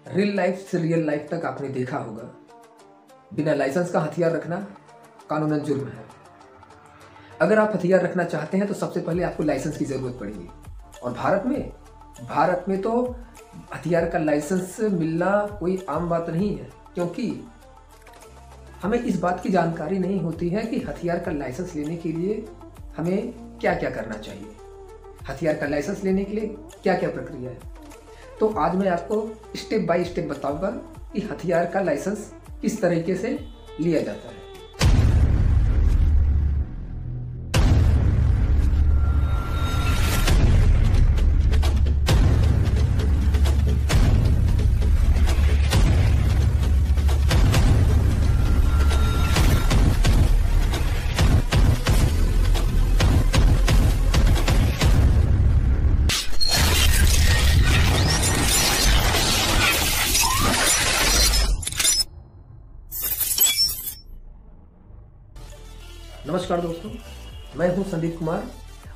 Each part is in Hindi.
रियल लाइफ से रियल लाइफ तक आपने देखा होगा, बिना लाइसेंस का हथियार रखना कानूनन जुर्म है। अगर आप हथियार रखना चाहते हैं तो सबसे पहले आपको लाइसेंस की ज़रूरत पड़ेगी। और भारत में तो हथियार का लाइसेंस मिलना कोई आम बात नहीं है, क्योंकि हमें इस बात की जानकारी नहीं होती है कि हथियार का लाइसेंस लेने के लिए हमें क्या क्या करना चाहिए, हथियार का लाइसेंस लेने के लिए क्या क्या प्रक्रिया है। तो आज मैं आपको स्टेप बाय स्टेप बताऊंगा कि हथियार का लाइसेंस किस तरीके से लिया जाता है। नमस्कार दोस्तों, मैं हूं संदीप कुमार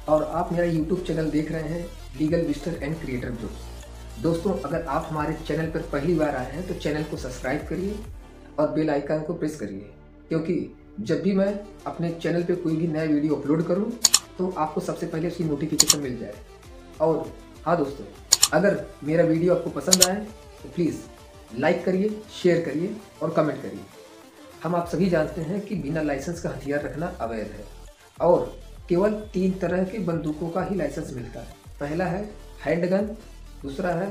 और आप मेरा YouTube चैनल देख रहे हैं legal visitor and creator group. दोस्तों, अगर आप हमारे चैनल पर पहली बार आए हैं तो चैनल को सब्सक्राइब करिए और बेल आइकन को प्रेस करिए, क्योंकि जब भी मैं अपने चैनल पर कोई भी नया वीडियो अपलोड करूं तो आपको सबसे पहले उसकी नोटिफिकेशन मिल जाए। और हाँ दोस्तों, अगर मेरा वीडियो आपको पसंद आए तो प्लीज़ लाइक करिए, शेयर करिए और कमेंट करिए। हम आप सभी जानते हैं कि बिना लाइसेंस का हथियार रखना अवैध है और केवल 3 तरह के बंदूकों का ही लाइसेंस मिलता है। पहला है हैंड गन, दूसरा है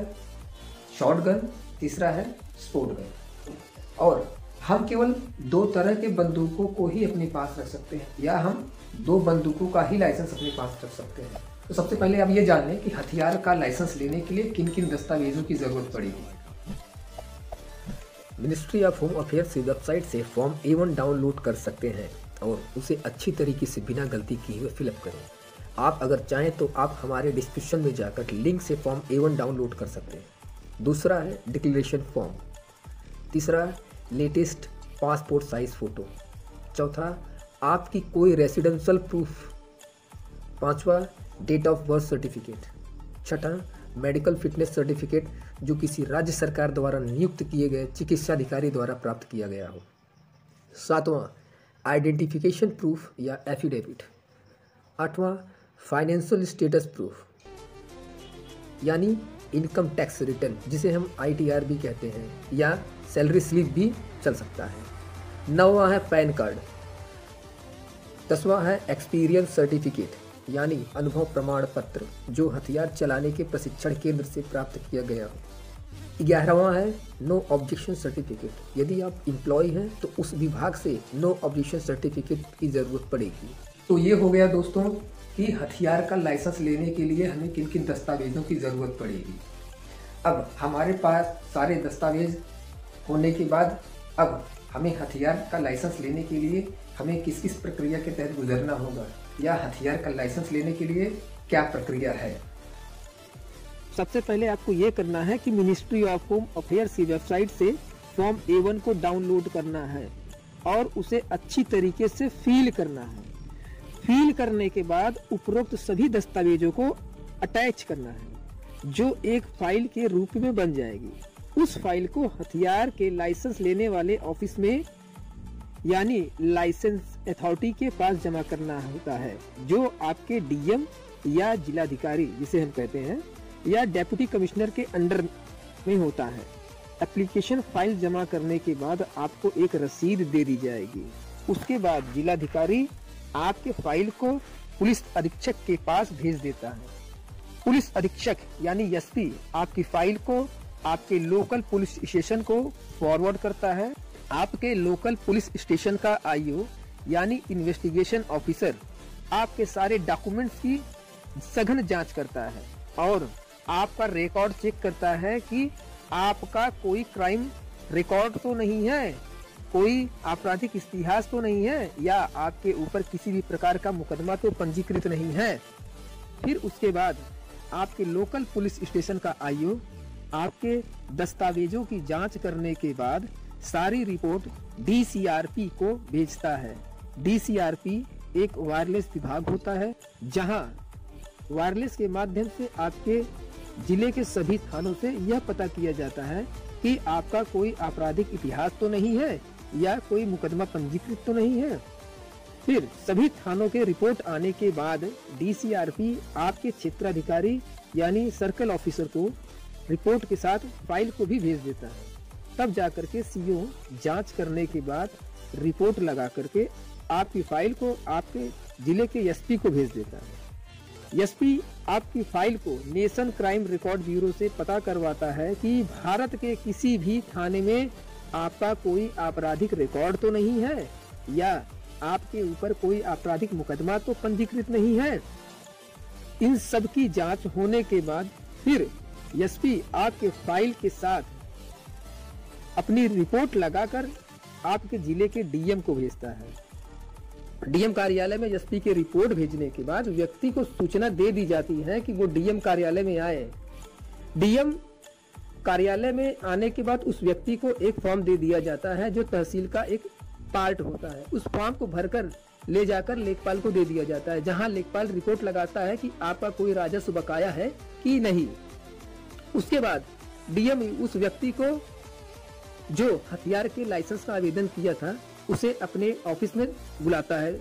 शॉर्ट गन, तीसरा है स्पोर्ट गन। और हम केवल 2 तरह के बंदूकों को ही अपने पास रख सकते हैं, या हम 2 बंदूकों का ही लाइसेंस अपने पास रख सकते हैं। तो सबसे पहले आप ये जान लें कि हथियार का लाइसेंस लेने के लिए किन किन दस्तावेजों की ज़रूरत पड़ेगी। मिनिस्ट्री ऑफ होम अफेयर्स की वेबसाइट से फॉर्म A1 डाउनलोड कर सकते हैं और उसे अच्छी तरीके से बिना गलती किए हुए फिलअप करें। आप अगर चाहें तो आप हमारे डिस्क्रिप्शन में जाकर लिंक से फॉर्म A1 डाउनलोड कर सकते हैं। दूसरा है डिक्लेरेशन फॉर्म, तीसरा लेटेस्ट पासपोर्ट साइज फ़ोटो, चौथा आपकी कोई रेसिडेंशियल प्रूफ, पाँचवा डेट ऑफ बर्थ सर्टिफिकेट, छठा मेडिकल फिटनेस सर्टिफिकेट जो किसी राज्य सरकार द्वारा नियुक्त किए गए चिकित्साधिकारी द्वारा प्राप्त किया गया हो, सातवां आइडेंटिफिकेशन प्रूफ या एफिडेविट, आठवां फाइनेंशियल स्टेटस प्रूफ यानी इनकम टैक्स रिटर्न जिसे हम ITR भी कहते हैं, या सैलरी स्लिप भी चल सकता है, नौवां है पैन कार्ड, 10वां है एक्सपीरियंस सर्टिफिकेट यानी अनुभव प्रमाण पत्र जो हथियार चलाने के प्रशिक्षण केंद्र से प्राप्त किया गया हो, 11वां है नो ऑब्जेक्शन सर्टिफिकेट, यदि आप एम्प्लॉय हैं तो उस विभाग से नो ऑब्जेक्शन सर्टिफिकेट की ज़रूरत पड़ेगी। तो ये हो गया दोस्तों कि हथियार का लाइसेंस लेने के लिए हमें किन किन दस्तावेजों की ज़रूरत पड़ेगी। अब हमारे पास सारे दस्तावेज होने के बाद अब हमें हथियार का लाइसेंस लेने के लिए हमें किस किस प्रक्रिया के तहत गुजरना होगा, या हथियार का लाइसेंस लेने के लिए क्या प्रक्रिया है। सबसे पहले आपको ये करना है कि मिनिस्ट्री ऑफ होम अफेयर्स की वेबसाइट से फॉर्म A1 को डाउनलोड करना है और उसे अच्छी तरीके से फिल करना है। फिल करने के बाद उपरोक्त सभी दस्तावेजों को अटैच करना है जो एक फाइल के रूप में बन जाएगी। उस फाइल को हथियार के लाइसेंस लेने वाले ऑफिस में यानी लाइसेंस अथॉरिटी के पास जमा करना होता है, जो आपके DM या जिलाधिकारी जिसे हम कहते हैं या डेप्यूटी कमिश्नर के अंडर में होता है। एप्लीकेशन फाइल जमा करने के बाद आपको एक रसीद दे दी जाएगी। उसके बाद जिलाधिकारी आपके फाइल को पुलिस अधीक्षक के पास भेज देता है। पुलिस अधीक्षक यानी SP आपकी फाइल को आपके लोकल पुलिस स्टेशन को फॉरवर्ड करता है। आपके लोकल पुलिस स्टेशन का IO यानी इन्वेस्टिगेशन ऑफिसर आपके सारे डॉक्यूमेंट्स की सघन जांच करता है और आपका रिकॉर्ड चेक करता है कि आपका कोई क्राइम रिकॉर्ड तो नहीं है, कोई आपराधिक इतिहास तो नहीं है, या आपके ऊपर किसी भी प्रकार का मुकदमा तो पंजीकृत नहीं है। फिर उसके बाद आपके लोकल पुलिस स्टेशन का IO आपके दस्तावेजों की जांच करने के बाद सारी रिपोर्ट DCRP को भेजता है। DCRP एक वायरलेस विभाग होता है जहां वायरलेस के माध्यम से आपके जिले के सभी थानों से यह पता किया जाता है कि आपका कोई आपराधिक इतिहास तो नहीं है या कोई मुकदमा पंजीकृत तो नहीं है। फिर सभी थानों के रिपोर्ट आने के बाद डीसीआरपी आपके क्षेत्राधिकारी यानी सर्कल ऑफिसर को रिपोर्ट के साथ फाइल को भी भेज देता है। तब जाकर के सीओ जांच करने के बाद रिपोर्ट लगा करके आपकी फाइल को आपके जिले के एसपी को भेज देता है। एसपी आपकी फाइल को नेशन क्राइम रिकॉर्ड ब्यूरो से पता करवाता है कि भारत के किसी भी थाने में आपका कोई आपराधिक रिकॉर्ड तो नहीं है या आपके ऊपर कोई आपराधिक मुकदमा तो पंजीकृत नहीं है। इन सब की जांच होने के बाद फिर एसपी आपके फाइल के साथ अपनी रिपोर्ट लगाकर आपके जिले के डीएम को भेजता है। डीएम कार्यालय में एसपी की रिपोर्ट भेजने के बाद व्यक्ति को सूचना दे दी जाती है कि वो डीएम कार्यालय में आए। डीएम कार्यालय में आने के बाद उस व्यक्ति को एक फॉर्म दे दिया जाता है जो तहसील का एक पार्ट होता है। उस फॉर्म को भरकर ले जाकर लेखपाल को दे दिया जाता है, जहां लेखपाल रिपोर्ट लगाता है कि आपका कोई राजस्व बकाया है कि नहीं। उसके बाद डीएम उस व्यक्ति को जो हथियार के लाइसेंस का आवेदन किया था उसे अपने ऑफिस में बुलाता है।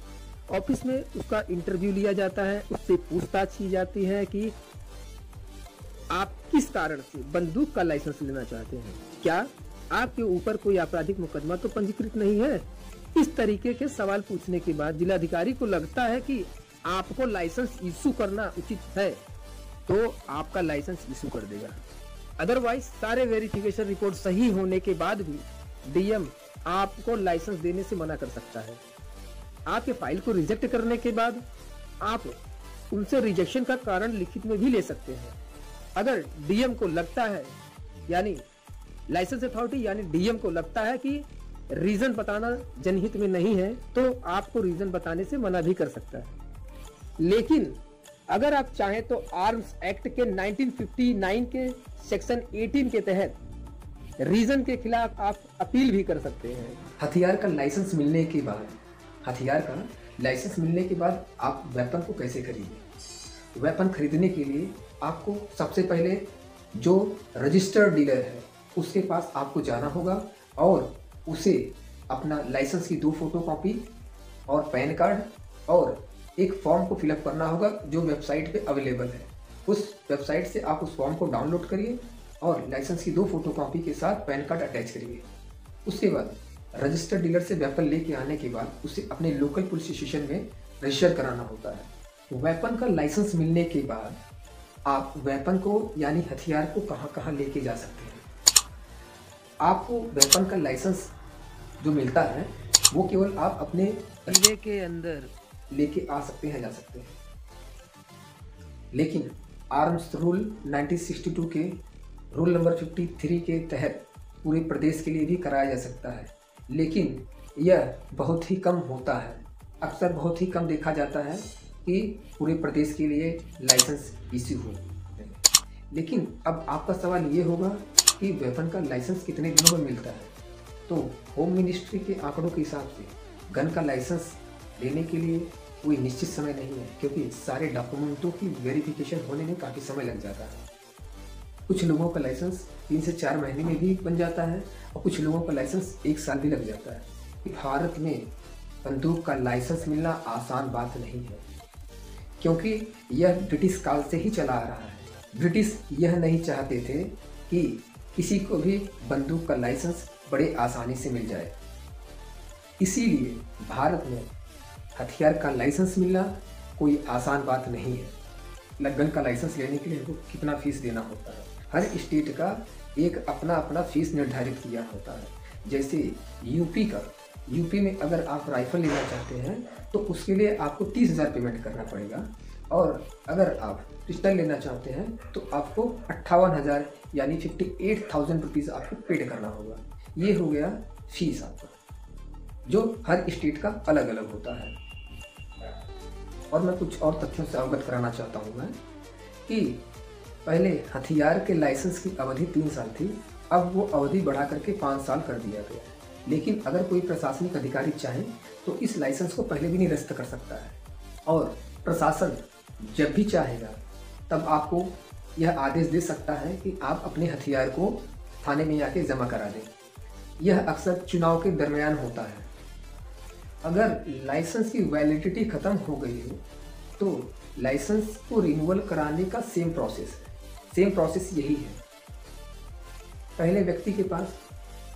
ऑफिस में उसका इंटरव्यू लिया जाता है, उससे पूछताछ की जाती है कि आप किस कारण से बंदूक का लाइसेंस लेना चाहते हैं, क्या आपके ऊपर कोई आपराधिक मुकदमा तो पंजीकृत नहीं है। इस तरीके के सवाल पूछने के बाद जिलाधिकारी को लगता है कि आपको लाइसेंस इशू करना उचित है तो आपका लाइसेंस इशू कर देगा। अदरवाइज सारे वेरिफिकेशन रिपोर्ट सही होने के बाद भी डीएम आपको लाइसेंस देने से मना कर सकता है। आपके फाइल को रिजेक्ट करने के बाद आप उनसे रिजेक्शन का कारण लिखित में भी ले सकते हैं। अगर डीएम को लगता है यानी लाइसेंस अथॉरिटी यानी डीएम को लगता है कि रीजन बताना जनहित में नहीं है तो आपको रीजन बताने से मना भी कर सकता है। लेकिन अगर आप चाहें तो आर्म्स एक्ट के 1959 के सेक्शन 18 के तहत रीजन के खिलाफ आप अपील भी कर सकते हैं। हथियार का लाइसेंस मिलने के बाद आप वेपन को कैसे खरीदें। वेपन खरीदने के लिए आपको सबसे पहले जो रजिस्टर्ड डीलर है उसके पास आपको जाना होगा और उसे अपना लाइसेंस की 2 फोटोकॉपी और पैन कार्ड और एक फॉर्म को फिलअप करना होगा जो वेबसाइट पे अवेलेबल है। उस वेबसाइट से आप उस फॉर्म को डाउनलोड करिए और लाइसेंस की 2 फोटोकॉपी के साथ पैन कार्ड अटैच करिए। उसके बाद रजिस्टर्ड डीलर से वेपन लेके आने के बाद उसे अपने लोकल पुलिस स्टेशन में रजिस्टर कराना होता है। वेपन का लाइसेंस मिलने के बाद आप वेपन को यानी हथियार को कहाँ कहाँ लेके जा सकते हैं। आपको वेपन का लाइसेंस जो मिलता है वो केवल आप अपने जिले के अंदर लेके आ सकते हैं, जा सकते हैं। लेकिन आर्म्स रूल 1962 के रूल नंबर 53 के तहत पूरे प्रदेश के लिए भी कराया जा सकता है, लेकिन यह बहुत ही कम होता है। अक्सर बहुत ही कम देखा जाता है कि पूरे प्रदेश के लिए लाइसेंस इश्यू हो। लेकिन अब आपका सवाल ये होगा कि वेपन का लाइसेंस कितने दिनों में मिलता है। तो होम मिनिस्ट्री के आंकड़ों के हिसाब से गन का लाइसेंस लेने के लिए कोई निश्चित समय नहीं है, क्योंकि सारे डॉक्यूमेंटों की वेरिफिकेशन होने में काफ़ी समय लग जाता है। कुछ लोगों का लाइसेंस 3 से 4 महीने में भी बन जाता है और कुछ लोगों का लाइसेंस 1 साल भी लग जाता है। भारत में बंदूक का लाइसेंस मिलना आसान बात नहीं है, क्योंकि यह ब्रिटिश काल से ही चला आ रहा है। ब्रिटिश यह नहीं चाहते थे कि किसी को भी बंदूक का लाइसेंस बड़े आसानी से मिल जाए। इसीलिए भारत में हथियार का लाइसेंस मिलना कोई आसान बात नहीं है। गन का लाइसेंस लेने के लिए हमको कितना फीस देना होता है। हर स्टेट का एक अपना अपना फीस निर्धारित किया होता है। जैसे यूपी में अगर आप राइफल लेना चाहते हैं तो उसके लिए आपको 30,000 पेमेंट करना पड़ेगा, और अगर आप पिस्टल लेना चाहते हैं तो आपको 58,000 यानी 58,000 रुपीज़ आपको पेड करना होगा। ये हो गया फीस आपका, जो हर स्टेट का अलग अलग होता है। और मैं कुछ और तथ्यों से अवगत कराना चाहता हूँ मैं कि पहले हथियार के लाइसेंस की अवधि 3 साल थी, अब वो अवधि बढ़ा करके 5 साल कर दिया गया है। लेकिन अगर कोई प्रशासनिक अधिकारी चाहे तो इस लाइसेंस को पहले भी निरस्त कर सकता है, और प्रशासन जब भी चाहेगा तब आपको यह आदेश दे सकता है कि आप अपने हथियार को थाने में आके जमा करा दें। यह अक्सर चुनाव के दरमियान होता है। अगर लाइसेंस की वैलिडिटी खत्म हो गई हो तो लाइसेंस को रिन्यूअल कराने का सेम प्रोसेस यही है। पहले व्यक्ति के पास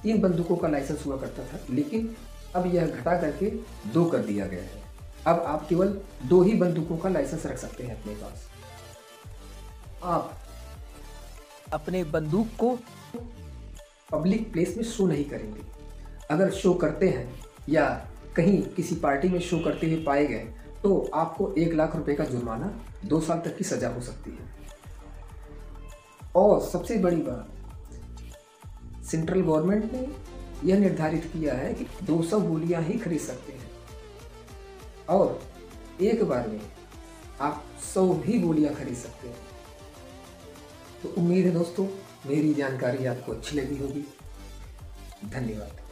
3 बंदूकों का लाइसेंस हुआ करता था, लेकिन अब यह घटा करके 2 कर दिया गया है। अब आप केवल 2 ही बंदूकों का लाइसेंस रख सकते हैं अपने पास। आप अपने बंदूक को पब्लिक प्लेस में शो नहीं करेंगे। अगर शो करते हैं या कहीं किसी पार्टी में शो करते हुए पाए गए तो आपको 1 लाख रुपए का जुर्माना, 2 साल तक की सजा हो सकती है। और सबसे बड़ी बात, सेंट्रल गवर्नमेंट ने यह निर्धारित किया है कि 200 गोलियां ही खरीद सकते हैं और एक बार में आप 100 भी गोलियां खरीद सकते हैं। तो उम्मीद है दोस्तों मेरी जानकारी आपको अच्छी लगी होगी। धन्यवाद।